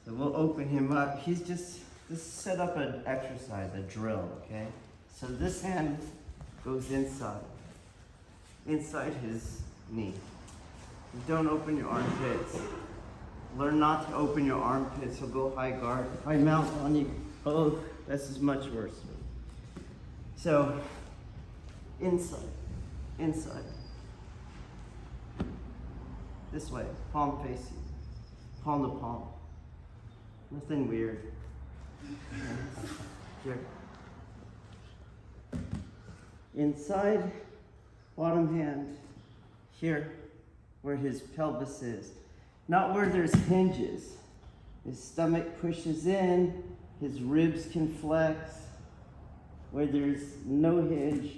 So we'll open him up. He's just set up an exercise, a drill, okay? So this hand goes inside his knee. Don't open your armpits. Learn not to open your armpits. He'll go high guard, high mount on you. Oh, this is much worse. So, inside. This way, palm facing, palm to palm. Nothing weird. Here. Inside, bottom hand, here, where his pelvis is. Not where there's hinges. His stomach pushes in, his ribs can flex, where there's no hinge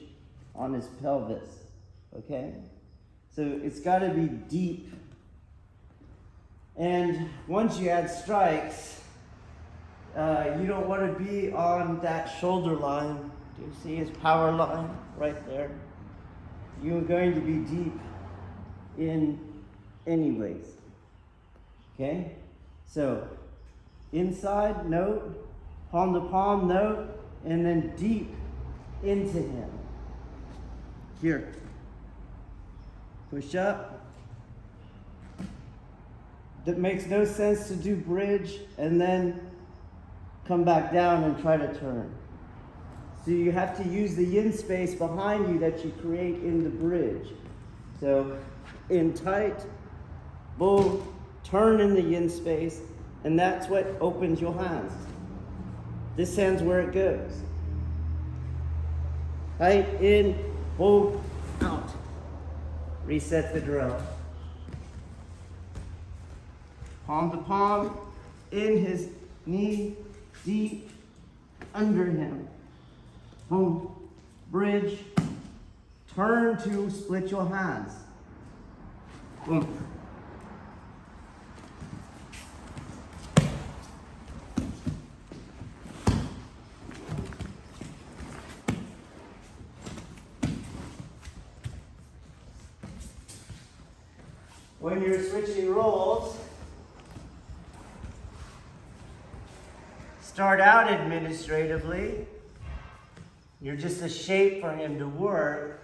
on his pelvis, okay? So it's gotta be deep. And once you add strikes, you don't wanna be on that shoulder line. Do you see his power line right there? You're going to be deep in anyways. Okay? So, inside, note, palm to palm, note, and then deep into him. Here. Push up. That makes no sense to do bridge and then come back down and try to turn. So you have to use the yin space behind you that you create in the bridge. So, in tight, boom, turn in the yin space, and that's what opens your hands. This hand's where it goes. Tight, in, boom, out. Reset the drill. Palm to palm, in his knee, deep, under him. Boom, bridge, turn to split your hands. Boom. When you're switching roles, start out administratively. You're just a shape for him to work.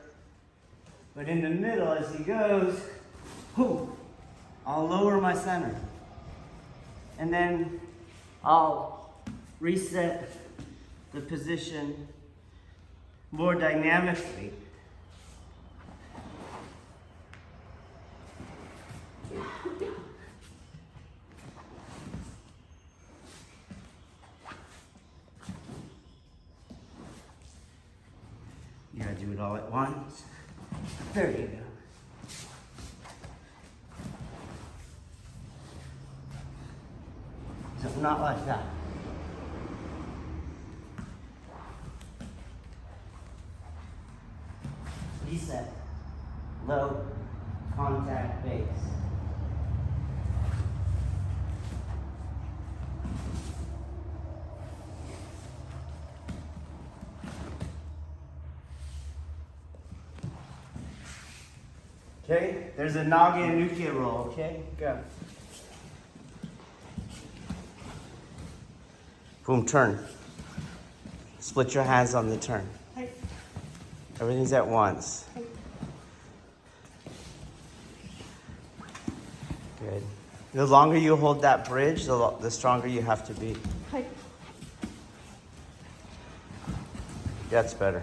But in the middle, as he goes, whoo, I'll lower my center. And then I'll reset the position more dynamically. You gotta do it all at once. There you go. So not like that. Reset. Low contact base. Okay, there's a Nage and Uke roll, okay? Go. Boom, turn. Split your hands on the turn. Everything's at once. Good. The longer you hold that bridge, the stronger you have to be. That's better.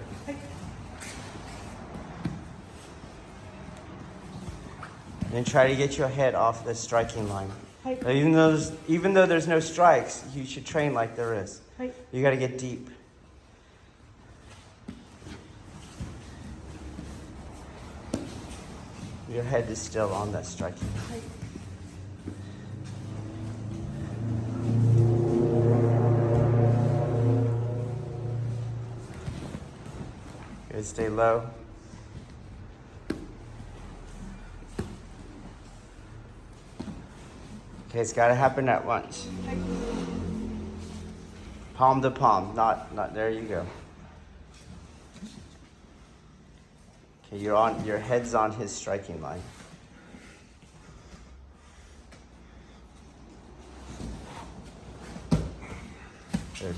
And try to get your head off the striking line. Even though there's no strikes, you should train like there is. You got to get deep. Your head is still on that striking line. Good, stay low. Okay, it's got to happen at once. Palm to palm, not there you go. Okay, your head's on his striking line. Good.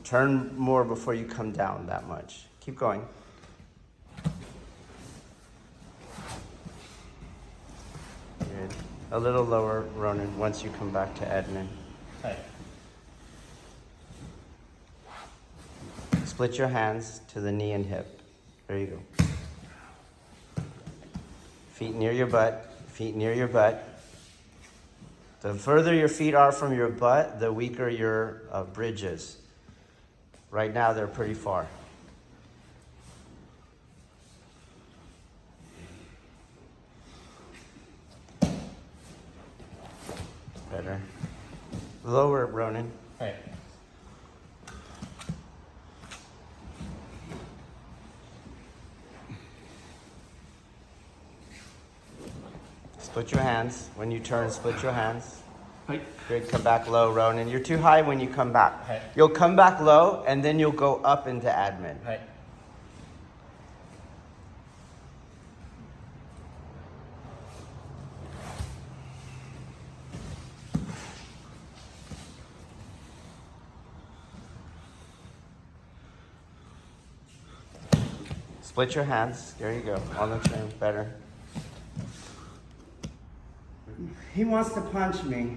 Turn more before you come down that much. Keep going. Good. A little lower, Ronan, once you come back to admin. Hey. Split your hands to the knee and hip. There you go. Feet near your butt. Feet near your butt. The further your feet are from your butt, the weaker your bridge is. Right now, they're pretty far. Better. Lower, Ronan. Hey. Split your hands. When you turn, split your hands. Hey. Good, come back low, Ronan. You're too high when you come back. Hey. You'll come back low, and then you'll go up into admin. Hey. Split your hands. There you go. On the turn. Better. He wants to punch me.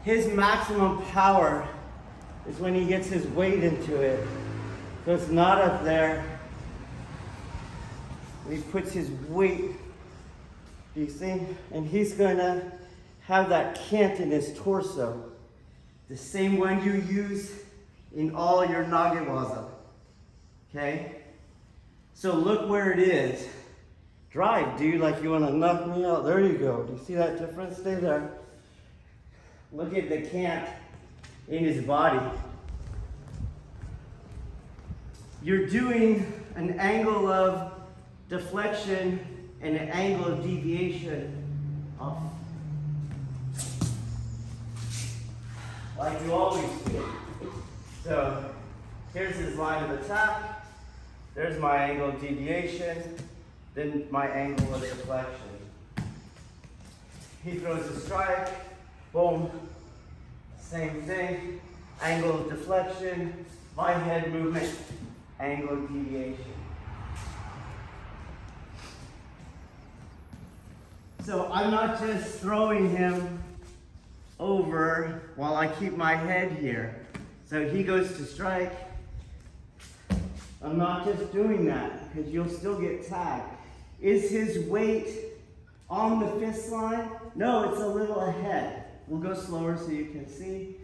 His maximum power is when he gets his weight into it. So it's not up there. When he puts his weight, do you see? And he's gonna have that cant in his torso. The same one you use in all your nagewaza. Okay? So look where it is. Drive, dude, like you want to knock me out. There you go. Do you see that difference? Stay there. Look at the cant in his body. You're doing an angle of deflection and an angle of deviation off. Like you always do. So here's his line of attack. There's my angle of deviation, then my angle of deflection. He throws a strike, boom, same thing, angle of deflection, my head movement, angle of deviation. So I'm not just throwing him over while I keep my head here. So he goes to strike. I'm not just doing that because you'll still get tagged. Is his weight on the fist line? No, it's a little ahead. We'll go slower so you can see.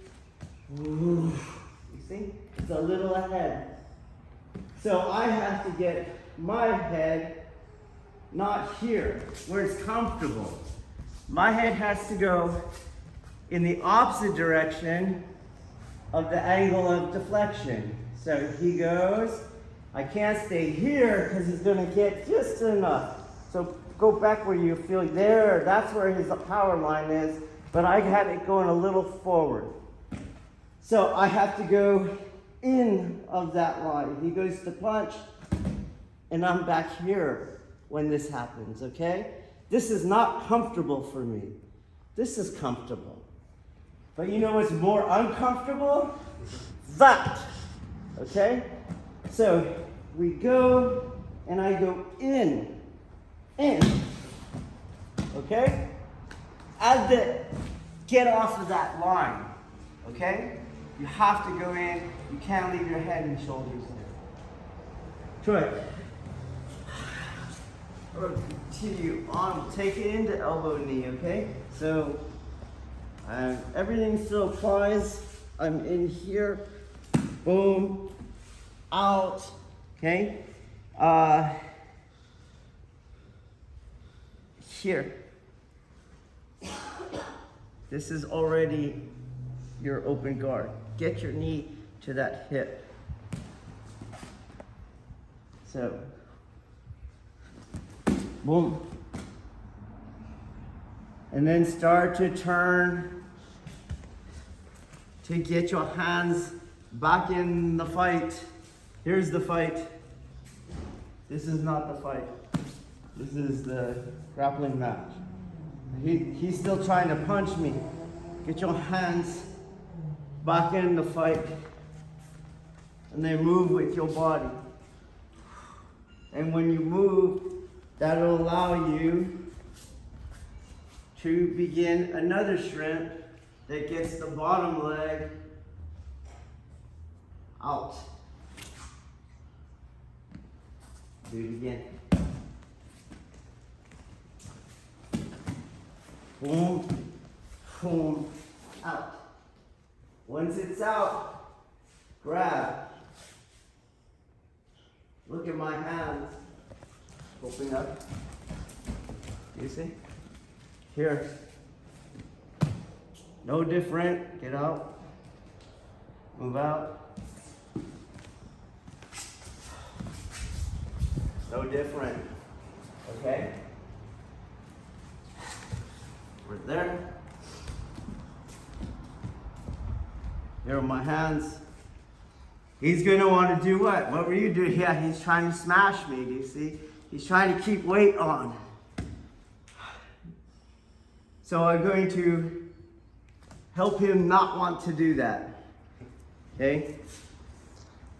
Ooh. You see? It's a little ahead. So I have to get my head not here, where it's comfortable. My head has to go in the opposite direction of the angle of deflection. So he goes. I can't stay here because he's going to get just enough. So go back where you feel there. That's where his power line is. But I had it going a little forward. So I have to go in of that line. He goes to punch, and I'm back here when this happens, okay? This is not comfortable for me. This is comfortable. But you know what's more uncomfortable? That, okay? So we go, and I go in, okay? Get off of that line, okay? You have to go in. You can't leave your head and shoulders there. Troy, we'll continue on. Take it into elbow knee, okay? So everything still applies. I'm in here. Boom. Out, okay? Here. This is already your open guard. Get your knee to that hip. So, boom. And then start to turn to get your hands back in the fight. Here's the fight. This is not the fight. This is the grappling match. He's still trying to punch me. Get your hands back in the fight. and then move with your body. And when you move, that'll allow you to begin another shrimp that gets the bottom leg out. Do it again. Boom, boom, out. Once it's out, grab. Look at my hands. Open up. Do you see? Here. No different. Get out. Move out. No different. Okay? Right there. Here are my hands. He's gonna want to do what? What were you doing? Yeah, he's trying to smash me. Do you see? He's trying to keep weight on. So I'm going to help him not want to do that. Okay?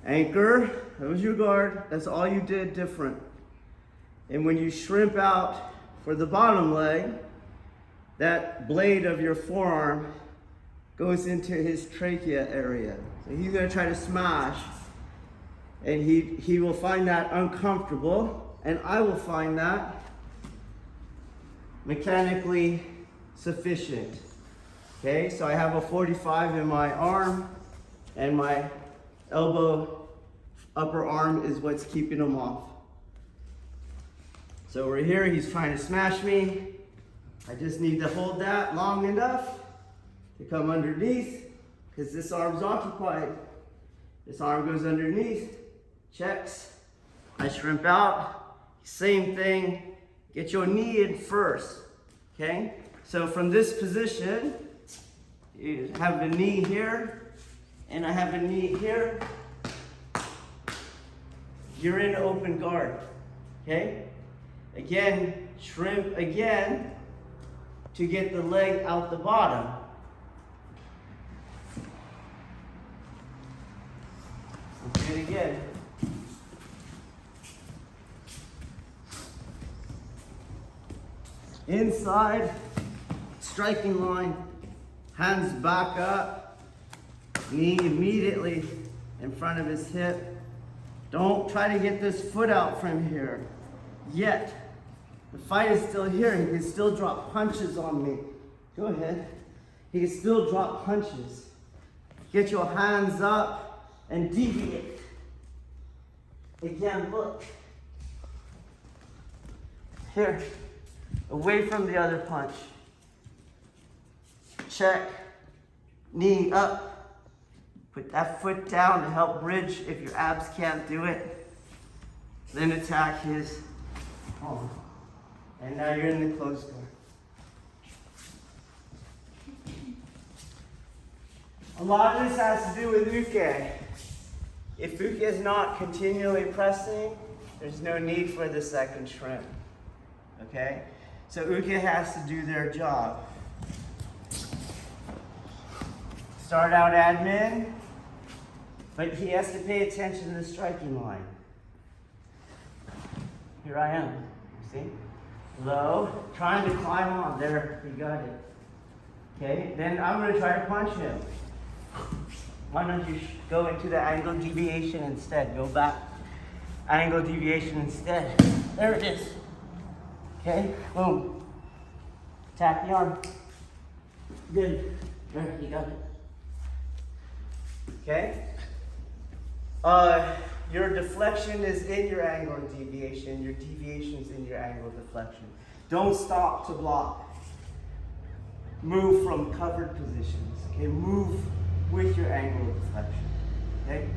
Anchor. That was your guard. That's all you did different. And when you shrimp out for the bottom leg, that blade of your forearm goes into his trachea area. So he's going to try to smash, and he will find that uncomfortable, and I will find that mechanically sufficient. Okay, so I have a 45 in my arm, and my elbow, upper arm is what's keeping him off. So we're here, he's trying to smash me. I just need to hold that long enough to come underneath, because this arm's occupied. This arm goes underneath, checks. I shrimp out, same thing. Get your knee in first, okay? So from this position, you have the knee here, and I have a knee here. You're in open guard, okay? Again, shrimp again to get the leg out the bottom. Do it again. Inside, striking line, hands back up, knee immediately in front of his hip. Don't try to get this foot out from here yet. The fight is still here. He can still drop punches on me. Go ahead. He can still drop punches. Get your hands up and deviate. Again, look. Here. Away from the other punch. Check. Knee up. Put that foot down to help bridge if your abs can't do it. Then attack his arm. And now you're in the closed guard. A lot of this has to do with uke. If uke is not continually pressing, there's no need for the second shrimp. Okay? So uke has to do their job. Start out admin, but he has to pay attention to the striking line. Here I am, you see? Low, trying to climb on. There, you got it. Okay, then I'm going to try to punch him. Why don't you go into the angle deviation instead? Go back. Angle deviation instead. There it is. Okay, boom. Tap the arm. Good. There, you got it. Okay? Your deflection is in your angle deviation. Your deviation is in your angle deflection. Don't stop to block. Move from covered positions. Okay, move with your angle of deflection. Okay?